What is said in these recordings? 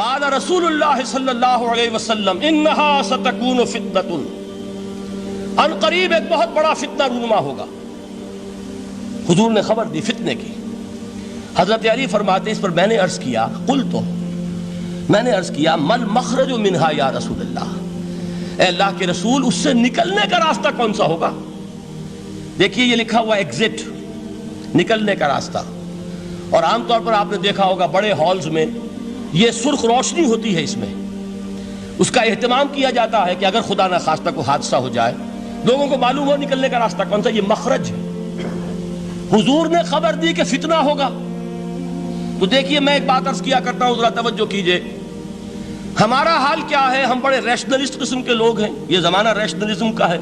قال رسول اللہ صلی اللہ علیہ وسلم انہا ستکون فتنۃ، ان قریب ایک بہت بڑا فتنہ رونما ہوگا۔ حضور نے خبر دی فتنے کی۔ حضرت علی فرماتے اس پر میں نے عرض کیا، قلت، میں نے عرض کیا مل مخرج منہا یا رسول اللہ، اے اللہ کے رسول اس سے نکلنے کا راستہ کون سا ہوگا؟ دیکھیے یہ لکھا ہوا ایگزٹ، نکلنے کا راستہ، اور عام طور پر آپ نے دیکھا ہوگا بڑے ہالز میں یہ سرخ روشنی ہوتی ہے، اس میں اس کا اہتمام کیا جاتا ہے کہ اگر خدا نہ خواستہ کوئی حادثہ ہو جائے لوگوں کو معلوم ہو نکلنے کا راستہ کون سا، یہ مخرج ہے۔ حضور نے خبر دی کہ فتنہ ہوگا۔ تو دیکھیے میں ایک بات عرض کیا کرتا ہوں، ذرا توجہ کیجئے، ہمارا حال کیا ہے؟ ہم بڑے ریشنلسٹ قسم کے لوگ ہیں، یہ زمانہ ریشنلزم کا ہے۔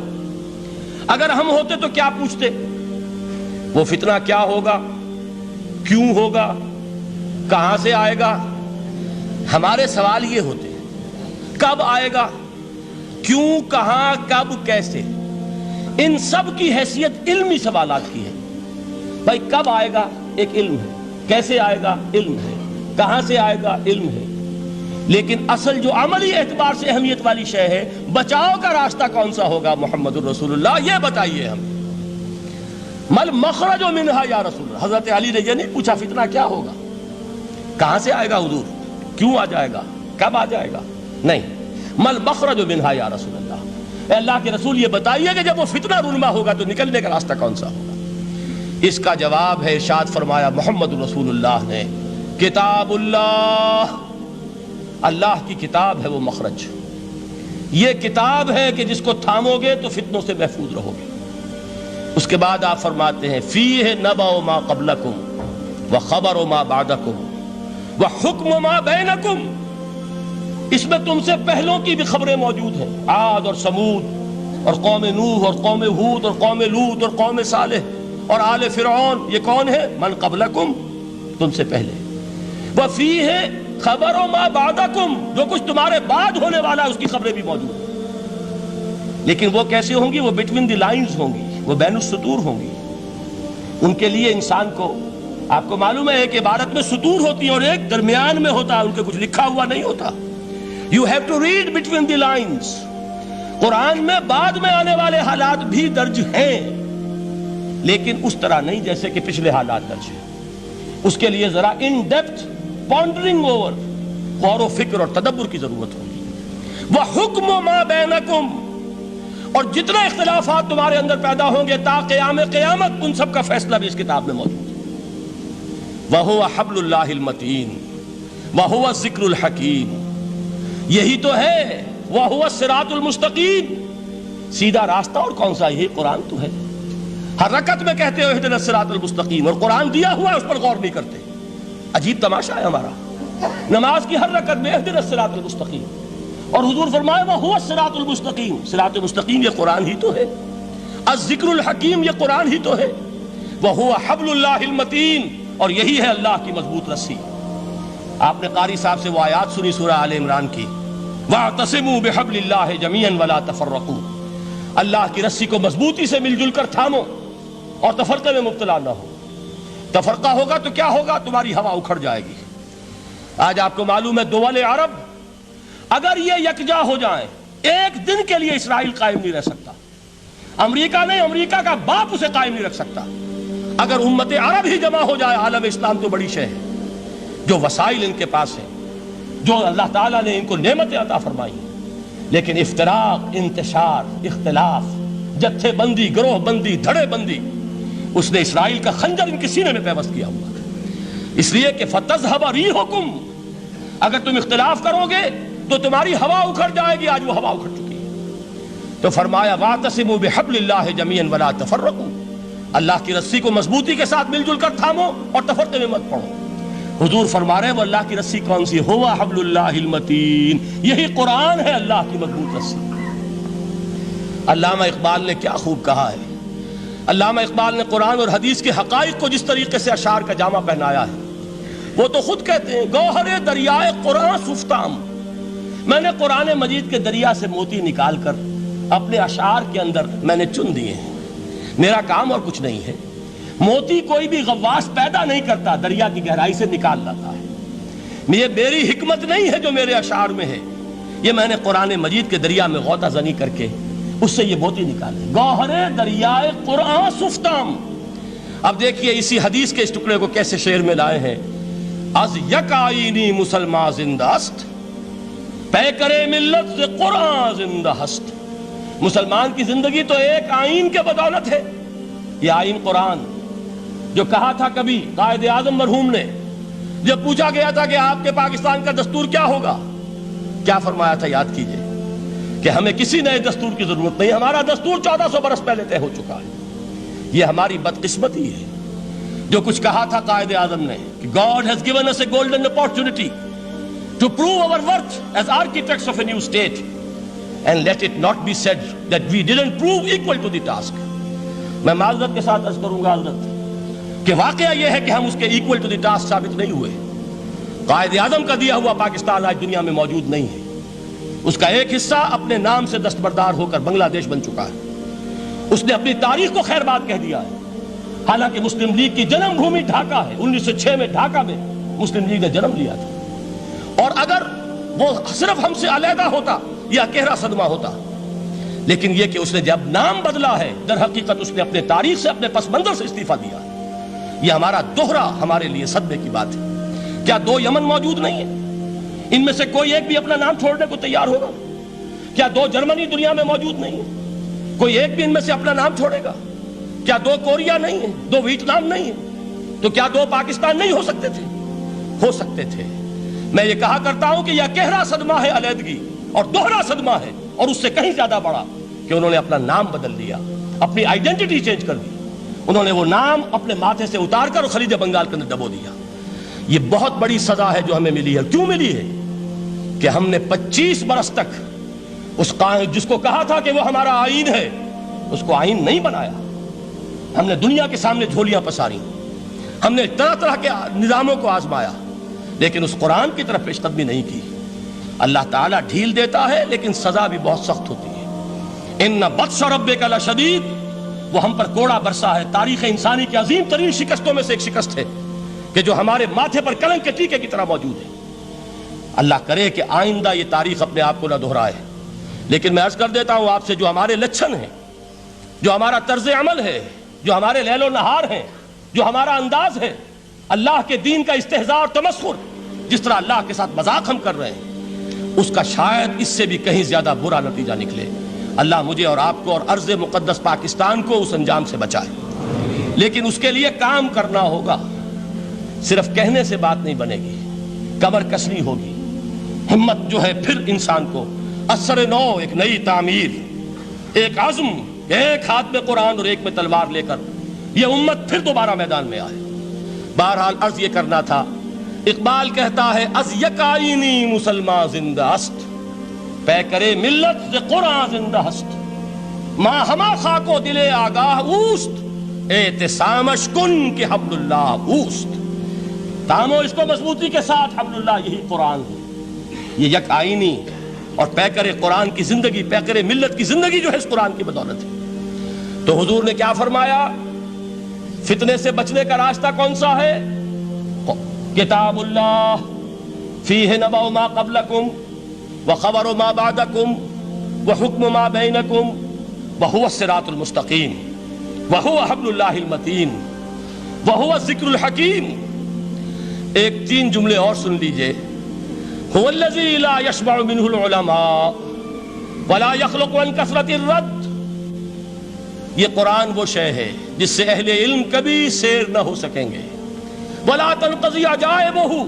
اگر ہم ہوتے تو کیا پوچھتے؟ وہ فتنہ کیا ہوگا، کیوں ہوگا، کہاں سے آئے گا؟ ہمارے سوال یہ ہوتے ہیں، کب آئے گا، کیوں، کہاں، کب، کیسے؟ ان سب کی حیثیت علمی سوالات کی ہے۔ بھائی کب آئے گا ایک علم ہے، کیسے آئے گا علم ہے، کہاں سے آئے گا علم ہے، لیکن اصل جو عملی اعتبار سے اہمیت والی شے ہے، بچاؤ کا راستہ کون سا ہوگا محمد الرسول اللہ، یہ بتائیے ہم۔ مل مخرج منہا یا رسول اللہ، حضرت علی نے یہ نہیں پوچھا فتنہ کیا ہوگا، کہاں سے آئے گا حضور، کیوں آ جائے گا، کب آ جائے گا، نہیں، مل مخرج منہا یا رسول اللہ، اے اللہ کے رسول یہ بتائیے کہ جب وہ فتنہ رونما ہوگا تو نکلنے کا راستہ کون سا ہوگا؟ اس کا جواب ہے، ارشاد فرمایا محمد رسول اللہ نے، کتاب اللہ، اللہ کی کتاب ہے وہ مخرج، یہ کتاب ہے کہ جس کو تھامو گے تو فتنوں سے محفوظ رہو گے۔ اس کے بعد آپ فرماتے ہیں فیہ نبأ ما قبلکم وخبر ما بعدکم وحکم ما بینکم، اس میں تم سے پہلوں کی بھی خبریں موجود ہیں، عاد اور سمود اور قوم نوح اور قوم ہود اور قوم لوط اور قوم صالح اور آل فرعون، یہ کون ہے؟ من قبلکم، تم سے پہلے، وفیہ خبر ما بعدکم، جو کچھ تمہارے بعد ہونے والا ہے اس کی خبریں بھی موجود ہیں، لیکن وہ کیسے ہوں گی؟ وہ بٹوین دی لائنز ہوں گی، وہ بین السطور ہوں گی۔ ان کے لیے انسان کو، آپ کو معلوم ہے ایک عبارت میں سطور ہوتی ہیں اور ایک درمیان میں ہوتا ہے، ان کے کچھ لکھا ہوا نہیں ہوتا۔ You have to read between the lines۔ قرآن میں بعد میں آنے والے حالات بھی درج ہیں، لیکن اس طرح نہیں جیسے کہ پچھلے حالات درج ہیں۔ اس کے لیے ذرا ان ڈیپتھ پونڈرنگ اوور، غور و فکر اور تدبر کی ضرورت ہوگی۔ وحکم ما بینکم، اور جتنے اختلافات تمہارے اندر پیدا ہوں گے تا قیام قیامت، ان سب کا فیصلہ بھی اس کتاب میں موجود ہے۔ وَهُوَ حَبْلُ اللَّهِ الْمَتِينُ وَهُوَ الذِّكْرُ الْحَكِيمُ، یہی تو ہے وَهُوَ الصِّرَاطُ الْمُسْتَقِيمُ، سیدھا راستہ اور کون سا؟ یہی قرآن تو ہے۔ ہر رکعت میں کہتے ہو اهْدِنَا الصِّرَاطَ الْمُسْتَقِيمُ، اور قرآن دیا ہوا ہے اس پر غور نہیں کرتے۔ عجیب تماشا ہے ہمارا، نماز کی ہر رکعت میں اهْدِنَا الصِّرَاطَ الْمُسْتَقِيمُ، اور حضور فرمائے وَهُوَ الصِّرَاطُ الْمُسْتَقِيمُ، صراط مستقیم یہ قرآن ہی تو ہے، الذکر الحکیم یہ قرآن ہی تو ہے، وَهُوَ حَبْلُ اللَّهِ الْمَتِينُ، اور یہی ہے اللہ کی مضبوط رسی۔ آپ نے قاری صاحب سے وہ آیات سنی سورہ آل عمران کی، وَاعْتَصِمُوا بِحَبْلِ اللَّهِ جَمِيعًا وَلَا تَفَرَّقُوا، اللہ کی رسی کو مضبوطی سے مل جل کر تھامو اور تفرقے میں مبتلا نہ ہو۔ تفرقہ ہوگا تو کیا ہوگا؟ تمہاری ہوا اکھڑ جائے گی۔ آج آپ کو معلوم ہے دول عرب اگر یہ یکجا ہو جائیں، ایک دن کے لیے اسرائیل قائم نہیں رہ سکتا، امریکہ نہیں، امریکہ کا باپ اسے قائم نہیں رکھ سکتا۔ اگر امت عرب ہی جمع ہو جائے، عالم اسلام تو بڑی شے ہے، جو وسائل ان کے پاس ہیں، جو اللہ تعالیٰ نے ان کو نعمتیں عطا فرمائی ہیں، لیکن افتراق، انتشار، اختلاف، جتھے بندی، گروہ بندی، دھڑے بندی، اس نے اسرائیل کا خنجر ان کے سینے میں پیوست کیا ہوا ہے۔ اس لیے کہ فَتَذْهَبَ رِيحُكُمْ، اگر تم اختلاف کرو گے تو تمہاری ہوا اکھڑ جائے گی، آج وہ ہوا اکھڑ چکی ہے۔ تو فرمایا وَاعْتَصِمُوا بِحَبْلِ اللَّهِ جَمِيعًا وَلَا تَفَرَّقُوا، اللہ کی رسی کو مضبوطی کے ساتھ مل جل کر تھامو اور تفرقے میں مت پڑو۔ حضور فرما رہے ہیں وہ اللہ کی رسی کون سی؟ ہوا حبل اللہ المتین، یہی قرآن ہے اللہ کی مضبوط رسی۔ علامہ اقبال نے کیا خوب کہا ہے، علامہ اقبال نے قرآن اور حدیث کے حقائق کو جس طریقے سے اشعار کا جامع پہنایا ہے، وہ تو خود کہتے ہیں گوہر دریائے قرآن سفتام، میں نے قرآن مجید کے دریا سے موتی نکال کر اپنے اشعار کے اندر میں نے چن دیے ہیں، میرا کام اور کچھ نہیں ہے۔ موتی کوئی بھی غواص پیدا نہیں کرتا، دریا کی گہرائی سے نکال لاتا ہے، یہ میری حکمت نہیں ہے جو میرے اشعار میں ہے، یہ میں نے قرآن مجید کے دریا میں غوطہ زنی کر کے اس سے یہ موتی نکالے، گوہر دریائے قرآن سفتام۔ اب دیکھیے اسی حدیث کے اس ٹکڑے کو کیسے شعر میں لائے ہیں، از یک آئینی مسلمان زندہ است، پیکرے ملت سے قرآن زندہ ہست۔ مسلمان کی زندگی تو ایک آئین کے بدولت ہے، یہ آئین قرآن، جو کہا تھا کبھی قائد اعظم مرحوم نے جب پوچھا گیا تھا کہ آپ کے پاکستان کا دستور کیا ہوگا، کیا فرمایا تھا یاد کیجئے کہ ہمیں کسی نئے دستور کی ضرورت نہیں، ہمارا دستور 1400 برس پہلے طے ہو چکا ہے۔ یہ ہماری بدقسمتی ہے جو کچھ کہا تھا قائد اعظم نے کہ God has given us a golden opportunity to prove our worth as architects of a new state and let it not be said that we didn't prove equal to the task۔ میں معذرت کے ساتھ عرض کروں گا حضرت کہ واقعہ یہ ہے کہ ہم اس کے equal to the task ثابت نہیں ہوئے۔ قائد اعظم کا دیا ہوا پاکستان آج دنیا میں موجود نہیں ہے، اس کا ایک حصہ اپنے نام سے دستبردار ہو کر بنگلہ دیش بن چکا ہے، اس نے اپنی تاریخ کو خیر بات کہہ دیا ہے، حالانکہ مسلم لیگ کی جنم بھومی ڈھاکہ ہے، 1906 میں ڈھاکہ میں مسلم لیگ نے جنم لیا تھا، اور اگر وہ صرف ہم سے علیحدہ ہوتا یا گہرا صدمہ ہوتا، لیکن یہ کہ اس نے جب نام بدلا ہے در حقیقت اس نے اپنے تاریخ سے اپنے پس منظر سے استعفیٰ دیا، یہ ہمارا دوہرا ہمارے لیے صدمے کی بات ہے۔ کیا 2 یمن موجود نہیں ہے؟ ان میں سے کوئی ایک بھی اپنا نام چھوڑنے کو تیار ہوگا؟ کیا 2 جرمنی دنیا میں موجود نہیں ہے؟ کوئی ایک بھی ان میں سے اپنا نام چھوڑے گا؟ کیا 2 کوریا نہیں ہیں، 2 ویتنام نہیں ہیں؟ تو کیا 2 پاکستان نہیں ہو سکتے تھے؟ ہو سکتے تھے۔ میں یہ کہا کرتا ہوں کہ یہ گہرا صدمہ ہے علیحدگی، اور دوہرا صدمہ ہے، اور اس سے کہیں زیادہ بڑا کہ انہوں نے اپنا نام بدل لیا، اپنی آئیڈینٹی چینج کر دی، انہوں نے وہ نام اپنے ماتھے سے اتار کر خلیج بنگال کے اندر دبو دیا۔ یہ بہت بڑی سزا ہے جو ہمیں ملی ہے۔ کیوں ملی ہے؟ کہ ہم نے 25 برس تک اس قائد جس کو کہا تھا کہ وہ ہمارا آئین ہے، اس کو آئین نہیں بنایا۔ ہم نے دنیا کے سامنے جھولیاں پساری، ہم نے طرح طرح کے نظاموں کو آزمایا، لیکن اس قرآن کی طرف پیش قدمی نہیں کی۔ اللہ تعالیٰ ڈھیل دیتا ہے لیکن سزا بھی بہت سخت ہوتی ہے۔ ان بطش ربک لشدید، وہ ہم پر کوڑا برسا ہے۔ تاریخ انسانی کی عظیم ترین شکستوں میں سے ایک شکست ہے کہ جو ہمارے ماتھے پر کلنک کے ٹیکے کی طرح موجود ہے۔ اللہ کرے کہ آئندہ یہ تاریخ اپنے آپ کو نہ دہرائے، لیکن میں عرض کر دیتا ہوں آپ سے، جو ہمارے لچھن ہیں، جو ہمارا طرز عمل ہے، جو ہمارے لیل و نہار ہیں، جو ہمارا انداز ہے، اللہ کے دین کا استہزاء اور تمسخر، جس طرح اللہ کے ساتھ مذاق ہم کر رہے ہیں، اس کا شاید اس سے بھی کہیں زیادہ برا نتیجہ نکلے۔ اللہ مجھے اور آپ کو اور ارض مقدس پاکستان کو اس انجام سے بچائے، لیکن اس کے لیے کام کرنا ہوگا۔ صرف کہنے سے بات نہیں بنے گی، کمر کسنی ہوگی، ہمت جو ہے پھر انسان کو اثر نو، ایک نئی تعمیر، ایک عزم، ایک ہاتھ میں قرآن اور ایک میں تلوار لے کر یہ امت پھر دوبارہ میدان میں آئے۔ بہرحال عرض یہ کرنا تھا، اقبال کہتا ہے از یک آئینی مسلمان زندہ است، پیکرے ملت سے قرآن زندہ ہست، ماں ہما خاک و دل آگاہ اوست، اعتصامش کن کہ حبل اللہ اوست۔ تامو اس کو مضبوطی کے ساتھ، حبل اللہ یہی قرآن ہے۔ یہ یک آئینی اور پیکر قرآن کی زندگی، پیکر ملت کی زندگی جو ہے اس قرآن کی بدولت ہے۔ تو حضور نے کیا فرمایا؟ فتنے سے بچنے کا راستہ کون سا ہے؟ کتاب اللہ فیہ نبأ ما قبلکم وخبر ما بعدکم وحکم ما بینکم وہو الصراط المستقیم وہو حبل اللہ المتین وہو الذکر الحکیم۔ ایک 3 جملے اور سن لیجئے۔ هو الذی لا یشبع منہ العلماء ولا یخلق عن کثرت الرد۔ یہ قرآن وہ شے ہے جس سے اہل علم کبھی سیر نہ ہو سکیں گے۔ ولا تنقضی عجائبہ،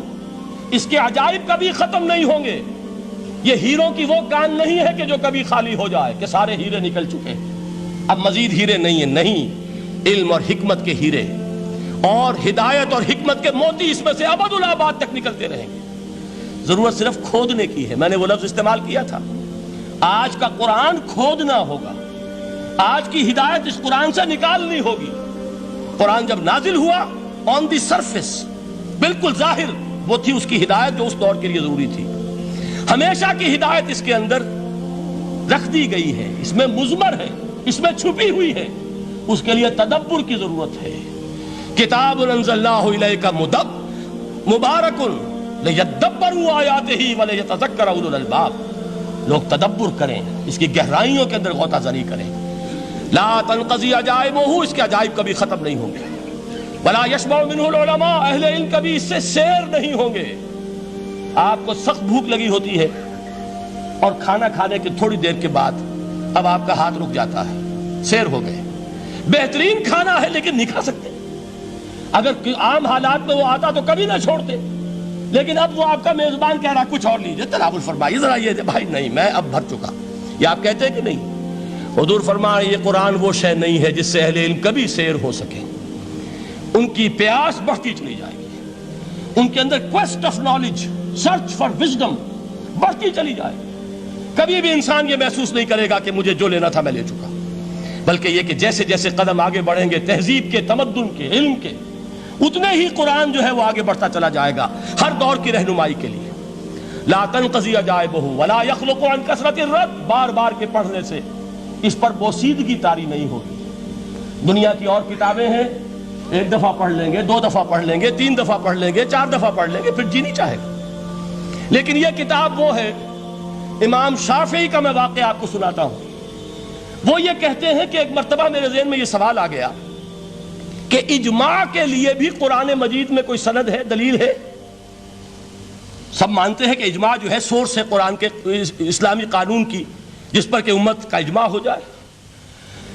اس کے عجائب کبھی ختم نہیں ہوں گے۔ یہ ہیروں کی وہ کان نہیں ہے کہ جو کبھی خالی ہو جائے کہ سارے ہیرے نکل چکے، اب مزید ہیرے نہیں ہیں، نہیں، علم اور حکمت کے ہیرے اور ہدایت اور حکمت کے موتی اس میں سے ابد الآباد تک نکلتے رہیں گے۔ ضرورت صرف کھودنے کی ہے۔ میں نے وہ لفظ استعمال کیا تھا، آج کا قرآن کھودنا ہوگا، آج کی ہدایت اس قرآن سے نکالنی ہوگی۔ قرآن جب نازل ہوا آن دی سرفیس، بالکل ظاہر وہ تھی اس کی ہدایت جو اس دور کے لیے ضروری تھی۔ ہمیشہ کی ہدایت اس کے اندر رکھ دی گئی ہے، اس میں مضمر ہے، اس میں چھپی ہوئی ہے، اس کے لیے تدبر کی ضرورت ہے۔ کتاب انزلناہ الیک مبارک لِيَدَّبَّرُوا آیَاتِهِ وَلِيَتَذَكَّرَ أُولُو الْأَلْبَابِ، لوگ تدبر کریں، اس کی گہرائیوں کے اندر غوطہ زنی کریں۔ لا تنقضی عجائبہ، اس کے عجائب کبھی ختم نہیں ہوں گے۔ ولا یشبع منہ العلماء، اہل علم کبھی اس سے سیر نہیں ہوں گے۔ آپ کو سخت بھوک لگی ہوتی ہے اور کھانا کھانے کے تھوڑی دیر کے بعد اب آپ کا ہاتھ رک جاتا ہے، سیر ہو گئے، بہترین کھانا ہے لیکن نہیں کھا سکتے۔ اگر عام حالات میں وہ آتا تو کبھی نہ چھوڑتے، لیکن اب وہ آپ کا میزبان کہہ رہا کچھ اور لیجیے، تناول فرمائیے ذرا، یہ دے بھائی نہیں میں اب بھر چکا، یہ آپ کہتے ہیں کہ نہیں؟ حضور فرمایا یہ قرآن وہ شے نہیں ہے جس سے اہل علم کبھی سیر ہو سکے، ان کی پیاس بڑھتی چلی جائے گی، ان کے اندر quest of knowledge, search for wisdom بڑھتی چلی جائے گی۔ کبھی بھی انسان یہ محسوس نہیں کرے گا کہ مجھے جو لینا تھا میں لے چکا، بلکہ یہ کہ جیسے جیسے قدم آگے بڑھیں گے تہذیب کے، تمدن کے، علم کے، اتنے ہی قرآن جو ہے وہ آگے بڑھتا چلا جائے گا ہر دور کی رہنمائی کے لیے۔ لا تنقضی عجائبہ ولا یخلق عن کثرت الرد، بار بار کے پڑھنے سے اس پر بوسیدگی طاری نہیں ہوگی۔ دنیا کی اور کتابیں ہیں، ایک دفعہ پڑھ لیں گے، دو دفعہ پڑھ لیں گے، تین دفعہ پڑھ لیں گے، چار دفعہ پڑھ لیں گے، پھر جی نہیں چاہے گا۔ لیکن یہ کتاب وہ ہے، امام شافعی کا میں واقعہ آپ کو سناتا ہوں۔ وہ یہ کہتے ہیں کہ ایک مرتبہ میرے ذہن میں یہ سوال آ گیا کہ اجماع کے لیے بھی قرآن مجید میں کوئی سند ہے، دلیل ہے؟ سب مانتے ہیں کہ اجماع جو ہے سورس ہے قرآن کے اسلامی قانون کی، جس پر کہ امت کا اجماع ہو جائے۔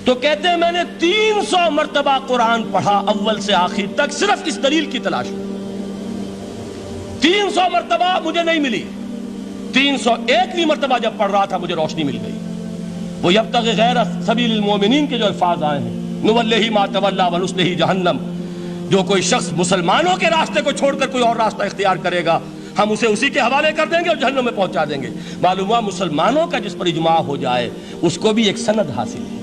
تو کہتے ہیں میں نے 300 مرتبہ قرآن پڑھا اول سے آخر تک، صرف اس دلیل کی تلاش میں۔ 300 مرتبہ مجھے نہیں ملی، 301ویں مرتبہ جب پڑھ رہا تھا مجھے روشنی مل گئی۔ وہ یبتغی غیر سبیل المومنین کے جو الفاظ آئے ہیں، نولہ ما تولی ونصلہ جہنم، جو کوئی شخص مسلمانوں کے راستے کو چھوڑ کر کوئی اور راستہ اختیار کرے گا ہم اسے اسی کے حوالے کر دیں گے اور جہنم میں پہنچا دیں گے۔ معلوم ہوا مسلمانوں کا جس پر اجماع ہو جائے اس کو بھی ایک سند حاصل ہے۔